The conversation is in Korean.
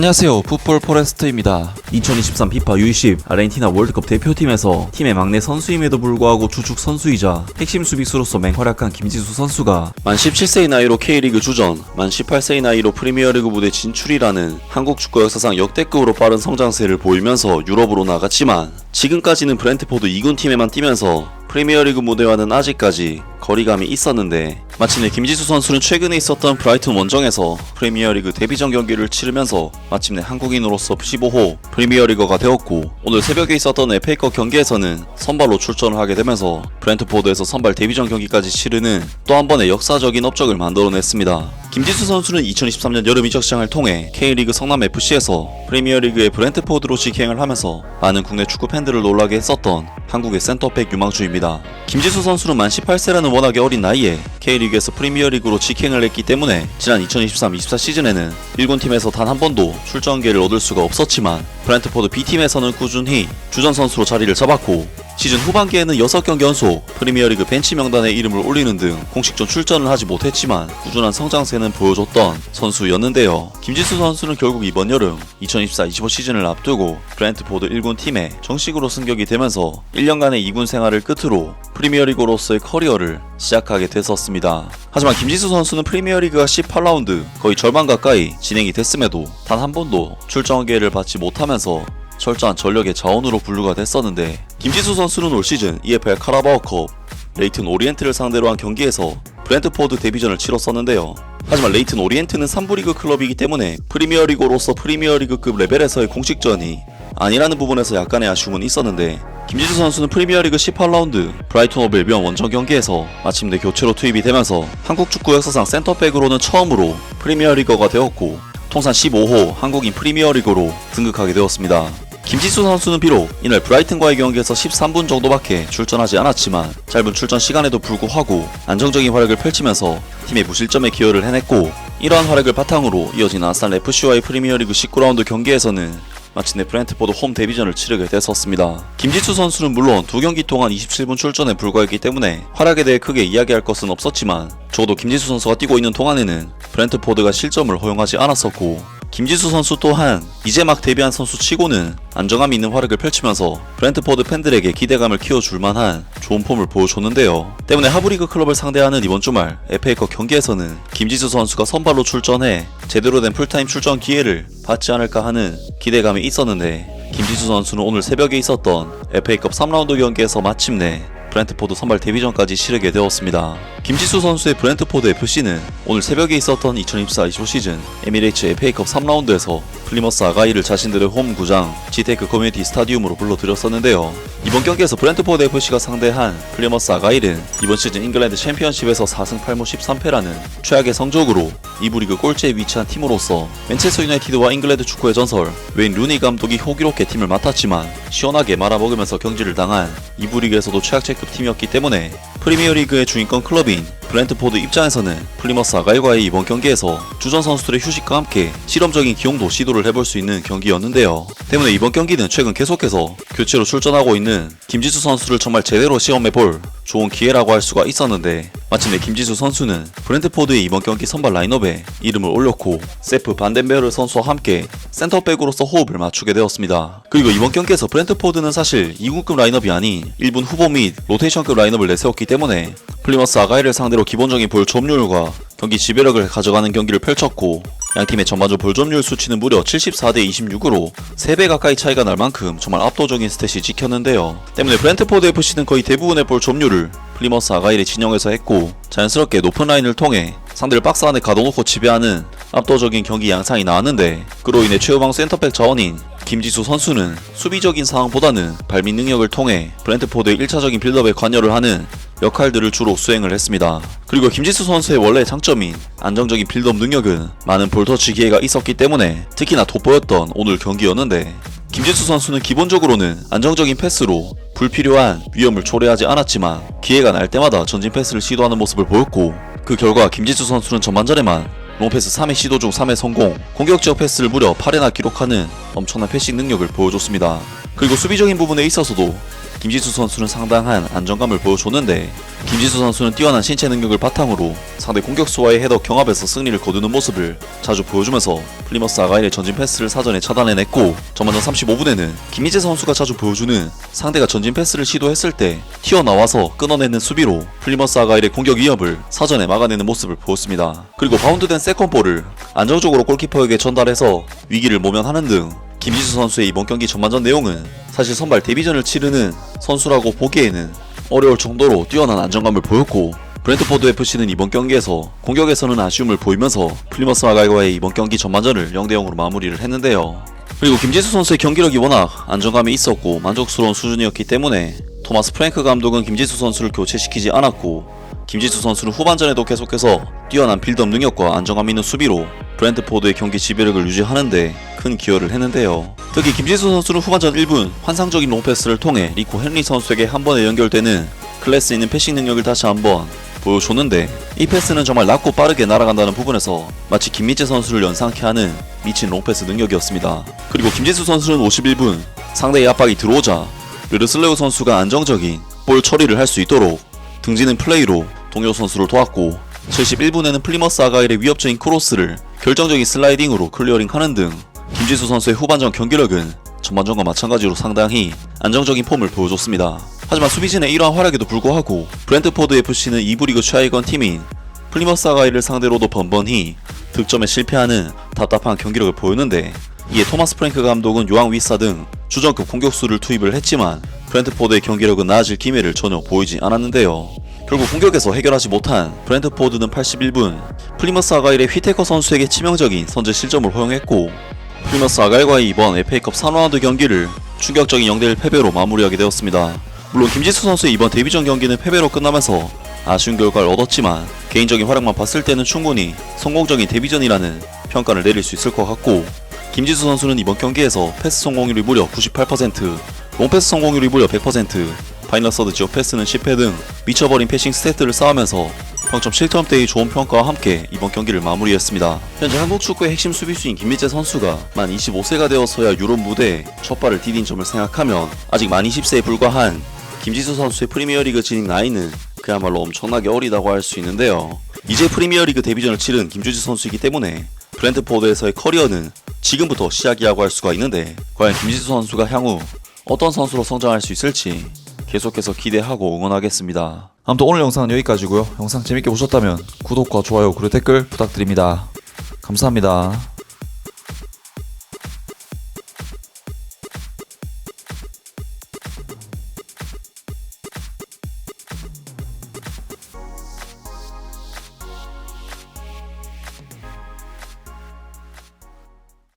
안녕하세요, 풋볼 포레스트입니다. 2023 피파 U20 아르헨티나 월드컵 대표팀에서 팀의 막내 선수임에도 불구하고 주축 선수이자 핵심 수비수로서 맹활약한 김지수 선수가 만 17세의 나이로 K리그 주전, 만 18세의 나이로 프리미어리그 무대 진출이라는 한국 축구 역사상 역대급으로 빠른 성장세를 보이면서 유럽으로 나갔지만 지금까지는 브렌트포드 2군 팀에만 뛰면서 프리미어리그 무대와는 아직까지 거리감이 있었는데 마침내 김지수 선수는 최근에 있었던 브라이튼 원정에서 프리미어리그 데뷔전 경기를 치르면서 마침내 한국인으로서 15호 프리미어리거가 되었고, 오늘 새벽에 있었던 FA컵 경기에서는 선발로 출전을 하게 되면서 브렌트포드에서 선발 데뷔전 경기까지 치르는 또 한 번의 역사적인 업적을 만들어냈습니다. 김지수 선수는 2023년 여름 이적 시장을 통해 K리그 성남FC에서 프리미어리그의 브렌트포드로 직행을 하면서 많은 국내 축구 팬들을 놀라게 했었던 한국의 센터백 유망주입니다. 김지수 선수는 만 18세라는 워낙에 어린 나이에 K리그에서 프리미어리그로 직행을 했기 때문에 지난 2023-24 시즌에는 1군 팀에서 단 한 번도 출전 기회를 얻을 수가 없었지만 브렌트포드 B팀에서는 꾸준히 주전 선수로 자리를 잡았고, 시즌 후반기에는 6경기 연속 프리미어리그 벤치 명단에 이름을 올리는 등 공식전 출전을 하지 못했지만 꾸준한 성장세는 보여줬던 선수였는데요. 김지수 선수는 결국 이번 여름 2024-25 시즌을 앞두고 브렌트포드 1군 팀에 정식으로 승격이 되면서 1년간의 2군 생활을 끝으로 프리미어리그로서의 커리어를 시작하게 됐었습니다. 하지만 김지수 선수는 프리미어리그가 18라운드 거의 절반 가까이 진행이 됐음에도 단 한 번도 출전 기회를 받지 못하면서 철저한 전력의 자원으로 분류가 됐었는데, 김지수 선수는 올 시즌 EFL 카라바오컵 레이튼 오리엔트를 상대로 한 경기에서 브렌트포드 데뷔전을 치렀었는데요. 하지만 레이튼 오리엔트는 3부 리그 클럽이기 때문에 프리미어리그로서 프리미어리그급 레벨에서의 공식전이 아니라는 부분에서 약간의 아쉬움은 있었는데, 김지수 선수는 프리미어리그 18라운드 브라이튼 오브 앨비온 원정 경기에서 마침내 교체로 투입이 되면서 한국 축구 역사상 센터백으로는 처음으로 프리미어리거가 되었고, 통산 15호 한국인 프리미어리그로 등극하게 되었습니다. 김지수 선수는 비록 이날 브라이튼과의 경기에서 13분 정도밖에 출전하지 않았지만 짧은 출전 시간에도 불구하고 안정적인 활약을 펼치면서 팀의 무실점에 기여를 해냈고, 이러한 활약을 바탕으로 이어진 아스날 FC와의 프리미어리그 19라운드 경기에서는 마침내 브렌트포드 홈 데뷔전을 치르게 됐었습니다. 김지수 선수는 물론 두 경기 동안 27분 출전에 불과했기 때문에 활약에 대해 크게 이야기할 것은 없었지만 적어도 김지수 선수가 뛰고 있는 동안에는 브렌트포드가 실점을 허용하지 않았었고, 김지수 선수 또한 이제 막 데뷔한 선수 치고는 안정감이 있는 활약을 펼치면서 브렌트포드 팬들에게 기대감을 키워줄 만한 좋은 폼을 보여줬는데요. 때문에 하브리그 클럽을 상대하는 이번 주말 FA컵 경기에서는 김지수 선수가 선발로 출전해 제대로 된 풀타임 출전 기회를 받지 않을까 하는 기대감이 있었는데, 김지수 선수는 오늘 새벽에 있었던 FA컵 3라운드 경기에서 마침내 브렌트포드 선발 데뷔전까지 치르게 되었습니다. 김지수 선수의 브렌트포드 FC는 오늘 새벽에 있었던 2024-25 시즌 에미레이츠 FA컵 3라운드에서 플리머스 아가이를 자신들의 홈 구장 지테크 커뮤니티 스타디움으로 불러들였었는데요. 이번 경기에서 브렌트포드 FC가 상대한 플리머스 아가일은 이번 시즌 잉글랜드 챔피언십에서 4승 8무 13패라는 최악의 성적으로 2부 리그 꼴찌에 위치한 팀으로서 맨체스터 유나이티드와 잉글랜드 축구의 전설 웨인 루니 감독이 호기롭게 팀을 맡았지만 시원하게 말아먹으면서 경질을 당한 2부 리그에서도 최악체급 팀이었기 때문에 프리미어리그의 중위권 클럽인 브렌트포드 입장에서는 플리머스 아가일과의 이번 경기에서 주전 선수들의 휴식과 함께 실험적인 기용도 시도를 해볼 수 있는 경기였는데요. 때문에 이번 경기는 최근 계속해서 교체로 출전하고 있는 김지수 선수를 정말 제대로 시험해볼 좋은 기회라고 할 수가 있었는데, 마침내 김지수 선수는 브렌트포드의 이번 경기 선발 라인업에 이름을 올렸고 세프 반덴베르 선수와 함께 센터백으로서 호흡을 맞추게 되었습니다. 그리고 이번 경기에서 브렌트포드는 사실 2군급 라인업이 아닌 1분 후보 및 로테이션급 라인업을 내세웠기 때문에 플리머스 아가일을 상대로 기본적인 볼 점유율과 경기 지배력을 가져가는 경기를 펼쳤고, 양팀의 전반전 볼 점유율 수치는 무려 74대 26으로 3배 가까이 차이가 날 만큼 정말 압도적인 스탯이 찍혔는데요. 때문에 브렌트포드 FC는 거의 대부분의 볼 점유율을 플리머스 아가일의 진영에서 했고, 자연스럽게 높은 라인을 통해 상대를 박스 안에 가둬놓고 지배하는 압도적인 경기 양상이 나왔는데, 그로 인해 최후방 센터백 자원인 김지수 선수는 수비적인 상황보다는 발밑 능력을 통해 브렌트포드의 1차적인 빌드업에 관여를 하는 역할들을 주로 수행을 했습니다. 그리고 김지수 선수의 원래 장점인 안정적인 빌드업 능력은 많은 볼터치 기회가 있었기 때문에 특히나 돋보였던 오늘 경기였는데, 김지수 선수는 기본적으로는 안정적인 패스로 불필요한 위험을 초래하지 않았지만 기회가 날 때마다 전진 패스를 시도하는 모습을 보였고, 그 결과 김지수 선수는 전반전에만 롱패스 3회 시도 중 3회 성공, 공격 지역 패스를 무려 8회나 기록하는 엄청난 패싱 능력을 보여줬습니다. 그리고 수비적인 부분에 있어서도 김지수 선수는 상당한 안정감을 보여줬는데 김지수 선수는 뛰어난 신체 능력을 바탕으로 상대 공격수와의 헤더 경합에서 승리를 거두는 모습을 자주 보여주면서 플리머스 아가일의 전진 패스를 사전에 차단해냈고 전반전 35분에는 김희재 선수가 자주 보여주는 상대가 전진 패스를 시도했을 때 튀어나와서 끊어내는 수비로 플리머스 아가일의 공격 위협을 사전에 막아내는 모습을 보였습니다. 그리고 바운드된 세컨볼을 안정적으로 골키퍼에게 전달해서 위기를 모면하는 등 김지수 선수의 이번 경기 전반전 내용은 사실 선발 데뷔전을 치르는 선수라고 보기에는 어려울 정도로 뛰어난 안정감을 보였고 브렌트포드 FC는 이번 경기에서 공격에서는 아쉬움을 보이면서 플리머스 아가일과의 이번 경기 전반전을 0대0으로 마무리를 했는데요. 그리고 김지수 선수의 경기력이 워낙 안정감이 있었고 만족스러운 수준이었기 때문에 토마스 프랭크 감독은 김지수 선수를 교체시키지 않았고 김지수 선수는 후반전에도 계속해서 뛰어난 빌드업 능력과 안정감 있는 수비로 브렌트포드의 경기 지배력을 유지하는데 큰 기여를 했는데요. 특히 김지수 선수는 후반전 1분 환상적인 롱패스를 통해 리코 헨리 선수에게 한 번에 연결되는 클래스 있는 패싱 능력을 다시 한번 보여줬는데 이 패스는 정말 낮고 빠르게 날아간다는 부분에서 마치 김민재 선수를 연상케 하는 미친 롱패스 능력이었습니다. 그리고 김지수 선수는 51분 상대의 압박이 들어오자 르르슬레오 선수가 안정적인 볼 처리를 할 수 있도록 등지는 플레이로 동료 선수를 도왔고 71분에는 플리머스 아가일의 위협적인 크로스를 결정적인 슬라이딩으로 클리어링하는 등 김지수 선수의 후반전 경기력은 전반전과 마찬가지로 상당히 안정적인 폼을 보여줬습니다. 하지만 수비진의 이러한 활약에도 불구하고 브렌트포드 FC는 2부 리그 최하위권 팀인 플리머스 아가일을 상대로도 번번이 득점에 실패하는 답답한 경기력을 보였는데 이에 토마스 프랭크 감독은 요앙 위사 등 주전급 공격수를 투입을 했지만 브렌트포드의 경기력은 나아질 기미를 전혀 보이지 않았는데요. 결국 공격에서 해결하지 못한 브렌트포드는 81분 플리머스 아가일의 휘테커 선수에게 치명적인 선제 실점을 허용했고 플리머스 아가일과의 이번 FA컵 3라운드 경기를 충격적인 0대1 패배로 마무리하게 되었습니다. 물론 김지수 선수의 이번 데뷔전 경기는 패배로 끝나면서 아쉬운 결과를 얻었지만 개인적인 활약만 봤을 때는 충분히 성공적인 데뷔전이라는 평가를 내릴 수 있을 것 같고 김지수 선수는 이번 경기에서 패스 성공률이 무려 98%, 롱패스 성공률이 무려 100%, 파이널 서드 지역 패스는 10회 등 미쳐버린 패싱 스탯들을 쌓으면서 평점 7점대의 좋은 평가와 함께 이번 경기를 마무리했습니다. 현재 한국 축구의 핵심 수비수인 김민재 선수가 만 25세가 되어서야 유럽 무대에 첫 발을 디딘 점을 생각하면 아직 만 20세에 불과한 김지수 선수의 프리미어리그 진입 나이는 그야말로 엄청나게 어리다고 할 수 있는데요. 이제 프리미어리그 데뷔전을 치른 김주지 선수이기 때문에 브렌트포드에서의 커리어는 지금부터 시작이라고 할 수가 있는데 과연 김지수 선수가 향후 어떤 선수로 성장할 수 있을지 계속해서 기대하고 응원하겠습니다. 아무튼 오늘 영상은 여기까지고요. 영상 재밌게 보셨다면 구독과 좋아요 그리고 댓글 부탁드립니다. 감사합니다.